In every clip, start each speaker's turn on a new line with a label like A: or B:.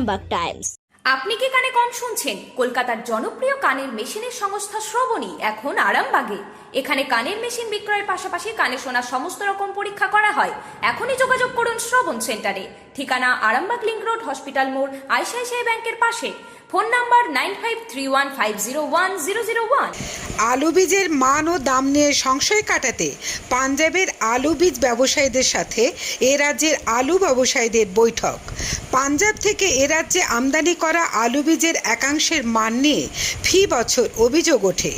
A: Arambagh Times.
B: আপনি কি কানে কম শুনছেন? কলকাতার জনপ্রিয় কানের মেশিনের সংস্থা শ্রবণী এখন আরামবাগে। এখানে কানের মেশিন বিক্রয়ের পাশাপাশি কানে শোনার সমস্ত রকম পরীক্ষা করা হয়। এখনই যোগাযোগ করুন শ্রবণ সেন্টারে। ঠিকানা আরামবাগ লিংক রোড, হসপিটাল মোড়, আইসিআইসিআই ব্যাংকের পাশে। Phone number 9531501001।
C: আলু বীজের মান ও দাম নিয়ে সংশয় কাটাতে পাঞ্জাবের আলু বীজ ব্যবসায়ীদের সাথে এ রাজ্যের আলু ব্যবসায়ীদের বৈঠক। পাঞ্জাব থেকে এ রাজ্যে আমদানি করা আলু বীজের একাংশের মান নিয়ে ফি বছর অভিযোগ ওঠে।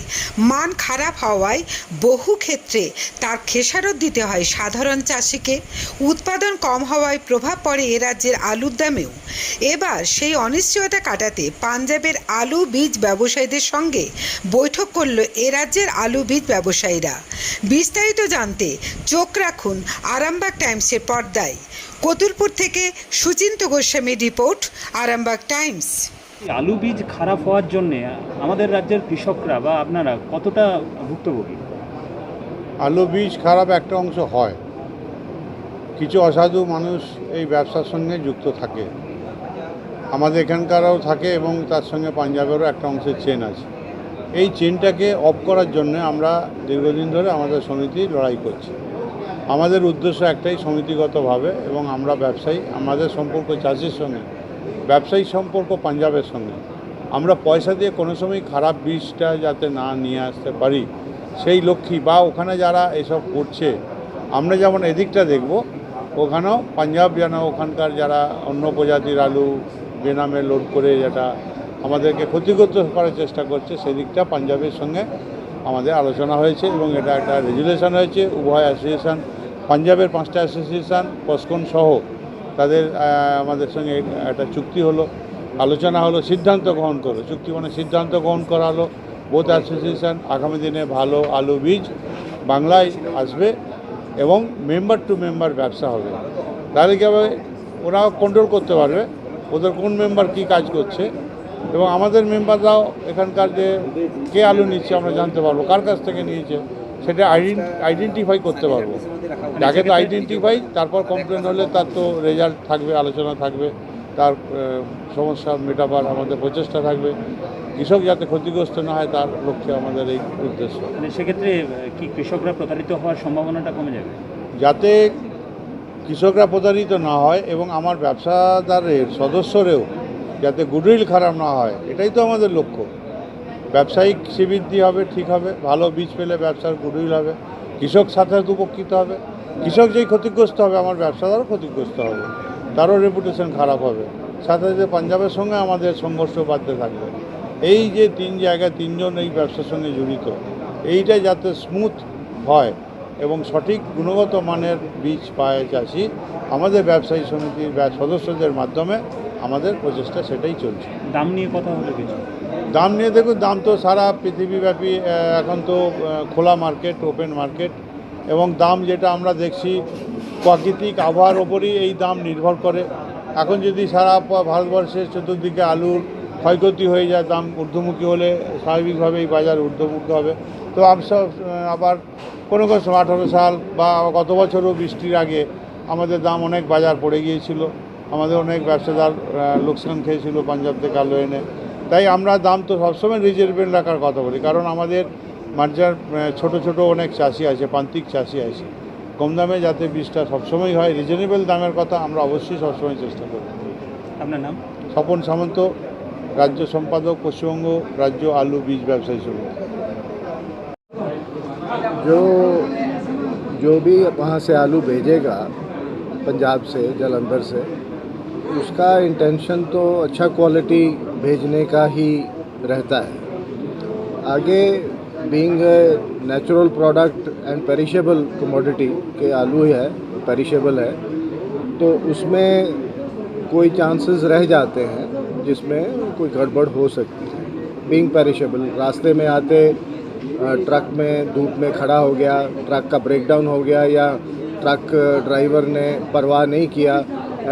C: মান খারাপ হওয়ায় বহু ক্ষেত্রে তার খেসারত দিতে হয় সাধারণ চাষিকে। উৎপাদন কম হওয়ায় প্রভাব পড়ে এ রাজ্যের আলুর দামেও। এবার সেই অনিশ্চয়তা কাটাতে পাঞ্জাবের আলু বীজ ব্যবসায়ীদের সঙ্গে বৈঠক করল এ রাজ্যের আলু বীজ ব্যবসায়ীরা। বিস্তারিত জানতে চোখ রাখুন আরামবাগ টাইমসের পর্দায়। কতুলপুর থেকে সুচিন্ত গোস্বামীর রিপোর্ট, আরামবাগ টাইমস।
D: আলু বীজ খারাপ হওয়ার জন্যে আমাদের রাজ্যের কৃষকরা বা আপনারা কতটা ভুক্তভোগী?
E: আলু বীজ খারাপ একটা অংশ হয়, কিছু অসাধু মানুষ এই ব্যবসার সঙ্গে যুক্ত থাকে, আমাদের এখানকারও থাকে এবং তার সঙ্গে পাঞ্জাবেরও একটা অংশের চেন আছে। এই চেনটাকে অফ করার জন্য আমরা দীর্ঘদিন ধরে আমাদের সমিতি লড়াই করছি। আমাদের উদ্দেশ্য একটাই, সমিতিগতভাবে, এবং আমরা ব্যবসায়ী, আমাদের সম্পর্ক চাষির সঙ্গে, ব্যবসায়ী সম্পর্ক পাঞ্জাবের সঙ্গে। আমরা পয়সা দিয়ে কোনো সময় খারাপ বীজটা যাতে না নিয়ে আসতে পারি সেই লক্ষ্যে, বা ওখানে যারা এসব করছে, আমরা যেমন এদিকটা দেখব, ওখানেও পাঞ্জাব যেন ওখানকার যারা অন্য প্রজাতির আলু বেনামে লোড করে যেটা আমাদেরকে ক্ষতিগ্রস্ত করার চেষ্টা করছে, সেদিকটা পাঞ্জাবের সঙ্গে আমাদের আলোচনা হয়েছে এবং এটা একটা রেজুলেশন হয়েছে। উভয় অ্যাসোসিয়েশন, পাঞ্জাবের 5টা অ্যাসোসিয়েশন, পসকন সহ তাদের আমাদের সঙ্গে একটা চুক্তি হলো, আলোচনা হলো, সিদ্ধান্ত গ্রহণ করলো। চুক্তি মানে সিদ্ধান্ত গ্রহণ করা হলো। বোথ অ্যাসোসিয়েশন আগামী দিনে ভালো আলু বীজ বাংলায় আসবে এবং মেম্বার টু মেম্বার ব্যবসা হবে। তাহলে কী হবে, ওরাও কন্ট্রোল করতে পারবে ওদের কোন মেম্বার কী কাজ করছে, এবং আমাদের মেম্বাররাও এখানকার যে কে আলু নিচ্ছে আমরা জানতে পারবো, কার কাছ থেকে নিয়েছে সেটা আইডেন্টিফাই করতে পারবো। যাকে তো আইডেন্টিফাই, তারপর কমপ্লেন হলে তার তো রেজাল্ট থাকবে, আলোচনা থাকবে, তার সমস্যা মেটাবার আমাদের প্রচেষ্টা থাকবে। কৃষক যাতে ক্ষতিগ্রস্ত না হয় তার লক্ষ্যে আমাদের এই উদ্দেশ্য।
D: সেক্ষেত্রে কি কৃষকরা প্রতারিত হওয়ার সম্ভাবনাটা কমে যাবে?
E: যাতে কৃষকরা প্রতারিত না হয় এবং আমার ব্যবসাদারের সদস্যরেও যাতে গুডউইল খারাপ না হয়, এটাই তো আমাদের লক্ষ্য। ব্যবসায়িক শ্রীবৃদ্ধি হবে, ঠিক হবে, ভালো বীজ পেলে ব্যবসার গুডউইল হবে, কৃষক সাথে উপকৃত হবে। কৃষক যেই ক্ষতিগ্রস্ত হবে, আমার ব্যবসাদারও ক্ষতিগ্রস্ত হবে, তারও রেপুটেশন খারাপ হবে। সাথে সাথে পাঞ্জাবের সঙ্গে আমাদের সংঘর্ষ বাড়তে থাকবে। এই যে 3 জায়গায় 3 জন এই ব্যবসার সঙ্গে জড়িত, এইটাই যাতে স্মুথ হয় এবং সঠিক গুণগত মানের বীজ পায় চাষি, আমাদের ব্যবসায়ী সমিতির সদস্যদের মাধ্যমে আমাদের প্রচেষ্টা সেটাই চলছে।
D: দাম নিয়ে কথা হলো কিছু?
E: দাম নিয়ে দেখুন, দাম তো সারা পৃথিবীব্যাপী, এখন তো খোলা মার্কেট, ওপেন মার্কেট, এবং দাম যেটা আমরা দেখছি প্রাকৃতিক আবহাওয়ার ওপরই এই দাম নির্ভর করে। এখন যদি সারা ভারতবর্ষের চতুর্দিকে আলুর ক্ষয়ক্ষতি হয়ে যায়, দাম ঊর্ধ্বমুখী হলে স্বাভাবিকভাবে এই বাজার ঊর্ধ্বমুখী হবে। তো আবার কোনো কোনো সময় 18 সাল বা গত বছরও বৃষ্টির আগে আমাদের দাম অনেক বাজার পড়ে গিয়েছিল, আমাদের অনেক ব্যবসাদার লোকসান খেয়েছিল পাঞ্জাব থেকে আলু এনে। তাই আমরা দাম তো সবসময় রিজনেবল রাখার কথা বলি, কারণ আমাদের মার্জার ছোটো ছোটো অনেক চাষি আছে, প্রান্তিক চাষি আছে, কম দামে যাতে বীজটা সবসময় হয়, রিজনেবল দামের কথা আমরা অবশ্যই সবসময় চেষ্টা করি।
D: আপনার নাম?
E: স্বপন সামন্ত, রাজ্য সম্পাদক, পশ্চিমবঙ্গ রাজ্য আলু বীজ ব্যবসায়ী সমিতি।
F: जो भी वहाँ से आलू भेजेगा पंजाब से, जालंधर से, उसका इंटेंशन तो अच्छा क्वालिटी भेजने का ही रहता है। आगे being natural product and perishable commodity के आलू है, पेरिशेबल है, तो उसमें कोई चांसेस रह जाते हैं जिसमें कोई गड़बड़ हो सकती है। बीइंग पेरिशेबल, रास्ते में आते ट्रक में धूप में खड़ा हो गया, ट्रक का ब्रेकडाउन हो गया, या ट्रक ड्राइवर ने परवाह नहीं किया,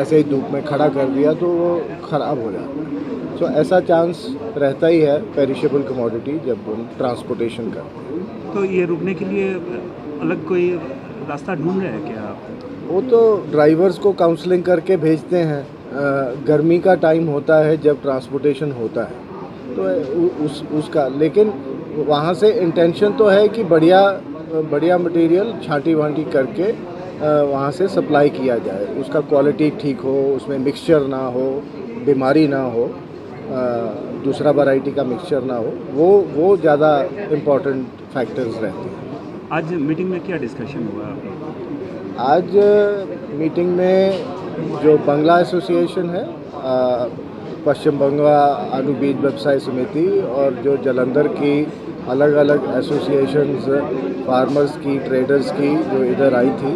F: ऐसे ही धूप में खड़ा कर दिया, तो वो ख़राब हो जाता है। सो ऐसा चांस रहता ही है पेरिशेबल कमोडिटी जब हम ट्रांसपोर्टेशन करते हैं।
D: तो ये रुकने के लिए अलग कोई रास्ता ढूंढ रहे हैं क्या आप?
F: वो तो ड्राइवर्स को काउंसलिंग करके भेजते हैं गर्मी का टाइम होता है जब ट्रांसपोर्टेशन होता है, तो उसका, लेकिन वहाँ से इंटेंशन तो है कि बढ़िया मटेरियल छांटी वांटी करके वहाँ से सप्लाई किया जाए, उसका क्वालिटी ठीक हो, उसमें मिक्सचर ना हो, बीमारी ना हो, दूसरा वैरायटी का मिक्सचर ना हो, वो ज़्यादा इम्पोर्टेंट फैक्टर्स रहते हैं।
D: आज मीटिंग में क्या डिस्कशन हुआ?
F: आज मीटिंग में जो बांग्ला एसोसिएशन है, पश्चिम बंगा आलू बीज व्यवसाय समिति, और जो जालंधर की अलग अलग एसोसिएशंस, फार्मर्स की, ट्रेडर्स की जो इधर आई थी,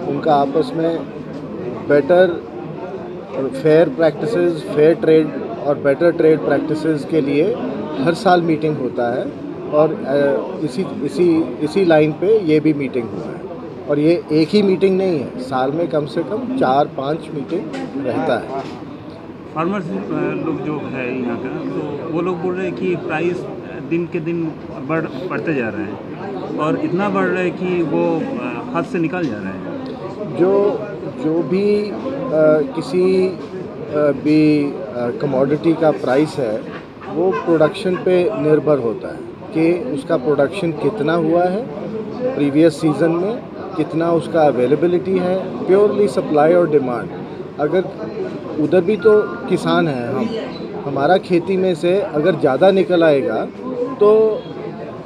F: उनका आपस में better fair practices, fair trade और बेटर ट्रेड प्रैक्टिसेस के लिए हर साल मीटिंग होता है, और इसी लाइन पे ये भी मीटिंग हुआ है। और ये एक ही मीटिंग नहीं है, साल में कम से कम 4-5 मीटिंग रहता है।
D: फार्मर्स लोग जो है यहाँ का, तो वो लोग बोल रहे हैं कि प्राइस दिन के दिन बढ़ते जा रहे हैं, और इतना बढ़ रहा है कि वो हाथ से निकल जा रहा है।
F: जो भी किसी भी कमोडिटी का प्राइस है, वो प्रोडक्शन पे निर्भर होता है कि उसका प्रोडक्शन कितना हुआ है प्रीवियस सीज़न में, कितना उसका अवेलेबिलिटी है, प्योरली सप्लाई और डिमांड। अगर उधर भी तो किसान हैं, हमारा खेती में से अगर ज़्यादा निकल आएगा तो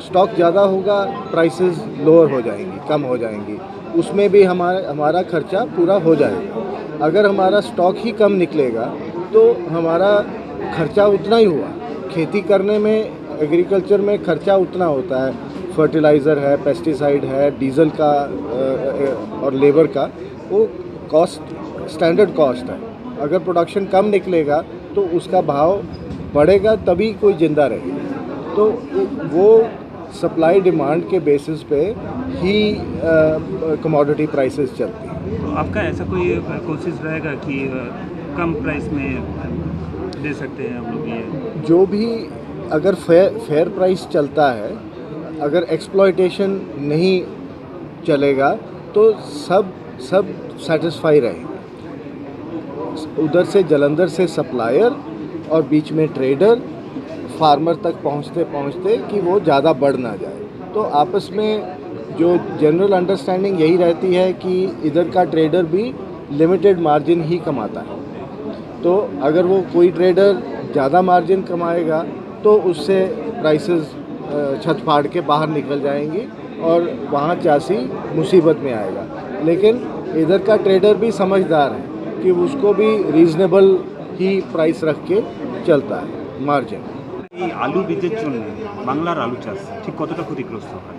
F: स्टॉक ज़्यादा होगा, प्राइसेस लोअर हो जाएंगी, कम हो जाएंगी, उसमें भी हमारा खर्चा पूरा हो जाएगा। अगर हमारा स्टॉक ही कम निकलेगा तो हमारा खर्चा उतना ही हुआ। खेती करने में, एग्रीकल्चर में खर्चा उतना होता है, फर्टिलाइज़र है, पेस्टिसाइड है, डीजल का और लेबर का, वो कॉस्ट स्टैंडर्ड कॉस्ट है। अगर प्रोडक्शन कम निकलेगा तो उसका भाव बढ़ेगा, तभी कोई ज़िंदा रहेगा। तो वो सप्लाई डिमांड के बेसिस पे ही कमोडिटी प्राइसेस चलती हैं।
D: तो आपका ऐसा कोई कोशिश रहेगा कि कम प्राइस में दे सकते हैं हम लोग? ये जो
F: भी अगर फेयर प्राइस चलता है, अगर एक्सप्लॉयटेशन नहीं चलेगा तो सब सेटिस्फाई रहेंगे। उधर से जालंधर से सप्लायर और बीच में ट्रेडर, फार्मर तक पहुंचते कि वो ज़्यादा बढ़ ना जाए। तो आपस में जो जनरल अंडरस्टैंडिंग यही रहती है कि इधर का ट्रेडर भी लिमिटेड मार्जिन ही कमाता है। तो अगर वो कोई ट्रेडर ज़्यादा मार्जिन कमाएगा तो उससे प्राइसेस छत फाड़ के बाहर निकल जाएंगी और वहाँ चासी मुसीबत में आएगा। लेकिन इधर का ट्रेडर भी समझदार है कि उसको भी रीज़नेबल ही प्राइस रख के चलता है मार्जिन।
D: এই আলু বীজের জন্য বাংলার আলু চাষ ঠিক কতটা ক্ষতিগ্রস্ত হয়?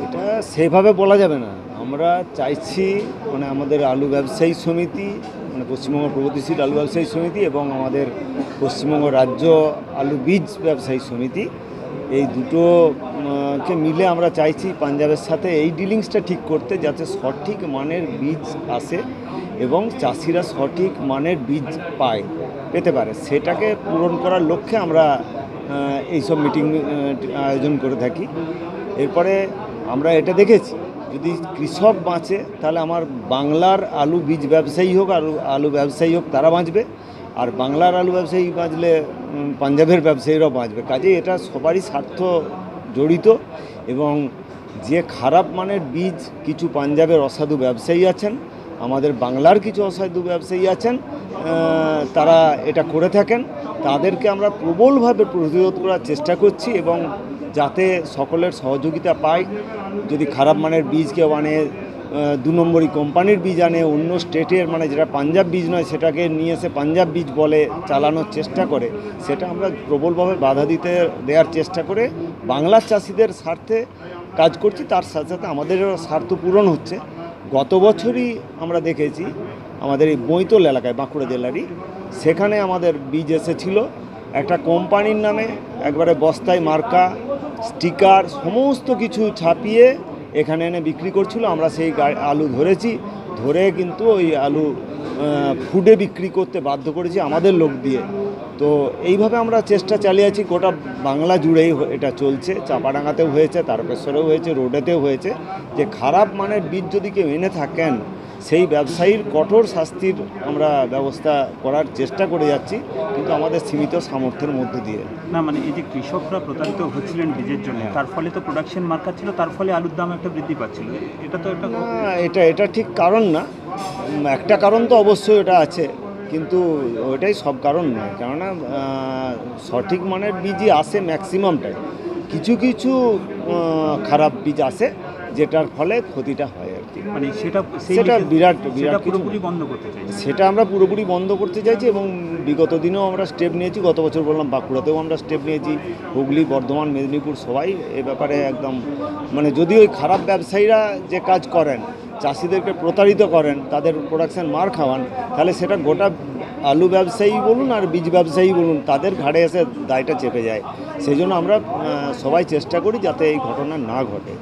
A: এটা সেভাবে বলা যাবে না। আমরা চাইছি মানে আমাদের আলু ব্যবসায়ী সমিতি, মানে পশ্চিমবঙ্গ প্রগতিশীল আলু ব্যবসায়ী সমিতি এবং আমাদের পশ্চিমবঙ্গ রাজ্য আলু বীজ ব্যবসায়ী সমিতি, এই দুটোকে মিলে আমরা চাইছি পাঞ্জাবের সাথে এই ডিলিংসটা ঠিক করতে, যাতে সঠিক মানের বীজ আসে এবং চাষিরা সঠিক মানের বীজ পেতে পারে। সেটাকে পূরণ করার লক্ষ্যে আমরা এইসব মিটিং আয়োজন করে থাকি। এরপরে আমরা এটা দেখেছি, যদি কৃষক বাঁচে তাহলে আমার বাংলার আলু বীজ ব্যবসায়ী হোক আর আলু ব্যবসায়ী হোক, তারা বাঁচবে, আর বাংলার আলু ব্যবসায়ী বাঁচলে পাঞ্জাবের ব্যবসায়ীরাও বাঁচবে। কাজেই এটা সবারই স্বার্থ জড়িত। এবং যে খারাপ মানের বীজ কিছু পাঞ্জাবের অসাধু ব্যবসায়ী আছেন, আমাদের বাংলার কিছু অসাধু ব্যবসায়ী আছেন, তারা এটা করে থাকেন, তাদেরকে আমরা প্রবলভাবে প্রতিরোধ করার চেষ্টা করছি এবং যাতে সকলের সহযোগিতা পাই। যদি খারাপ মানের বীজ কেউ আনে, 2 নম্বরই কোম্পানির বীজ আনে, অন্য স্টেটের মানে যেটা পাঞ্জাব বীজ নয় সেটাকে নিয়ে এসে পাঞ্জাব বীজ বলে চালানোর চেষ্টা করে, সেটা আমরা প্রবলভাবে বাধা দেওয়ার চেষ্টা করে বাংলার চাষিদের স্বার্থে কাজ করছি। তার সাথে সাথে আমাদেরও স্বার্থ পূরণ হচ্ছে। গত বছরই আমরা দেখেছি আমাদের এই বৈতল এলাকায়, বাঁকুড়া জেলারই, সেখানে আমাদের বীজ এসেছিল একটা কোম্পানির নামে, একবারে বস্তায় মার্কা, স্টিকার সমস্ত কিছু ছাপিয়ে এখানে এনে বিক্রি করছিল। আমরা সেই আলু ধরে কিন্তু ওই আলু ফুডে বিক্রি করতে বাধ্য করেছি আমাদের লোক দিয়ে। তো এইভাবে আমরা চেষ্টা চালিয়ে আছি, গোটা বাংলা জুড়েই এটা চলছে। চাপাডাঙ্গাতেও হয়েছে, তারকেশ্বরেও হয়েছে, রোডেতেও হয়েছে, যে খারাপ মানের বীজ যদি কেউ এনে থাকেন সেই ব্যবসায়ীর কঠোর শাস্তির আমরা ব্যবস্থা করার চেষ্টা করে যাচ্ছি, কিন্তু আমাদের সীমিত সামর্থ্যের মধ্য দিয়ে।
D: না মানে এই যে কৃষকরা প্রতারিত হচ্ছিলেন বীজের জন্য, তার ফলে তো প্রোডাকশন মার্কার ছিল, তার ফলে আলুর দাম একটা বৃদ্ধি পাচ্ছিল, এটা তো একটা
A: না, এটা ঠিক কারণ না। একটা কারণ তো অবশ্যই এটা আছে, কিন্তু ওইটাই সব কারণ নয়। কেননা সঠিক মানের বীজই আসে ম্যাক্সিমামটাই, কিছু কিছু খারাপ বীজ আসে যেটার ফলে ক্ষতিটা হয় আর কি।
D: মানে
A: সেটা
D: সেটা
A: বিরাট
D: সেটা
A: কিছু
D: পুরোপুরি
A: না।
D: বন্ধ করতে চাই।
A: সেটা আমরা পুরোপুরি বন্ধ করতে চাইছি এবং বিগত দিনেও আমরা স্টেপ নিয়েছি। গত বছর বললাম বাঁকুড়াতেও আমরা স্টেপ নিয়েছি, হুগলি, বর্ধমান, মেদিনীপুর সবাই এ ব্যাপারে একদম মানে যদি ওই খারাপ ব্যবসায়ীরা যে কাজ করেন, চাষিদেরকে প্রতারিত করেন, তাদের প্রোডাকশান মার খাওয়ান, তাহলে সেটা গোটা আলু ব্যবসায়ী বলুন আর বীজ ব্যবসায়ী বলুন, তাদের ঘাড়ে এসে দায়টা চেপে যায়। সেই জন্য আমরা সবাই চেষ্টা করি যাতে এই ঘটনা না ঘটে।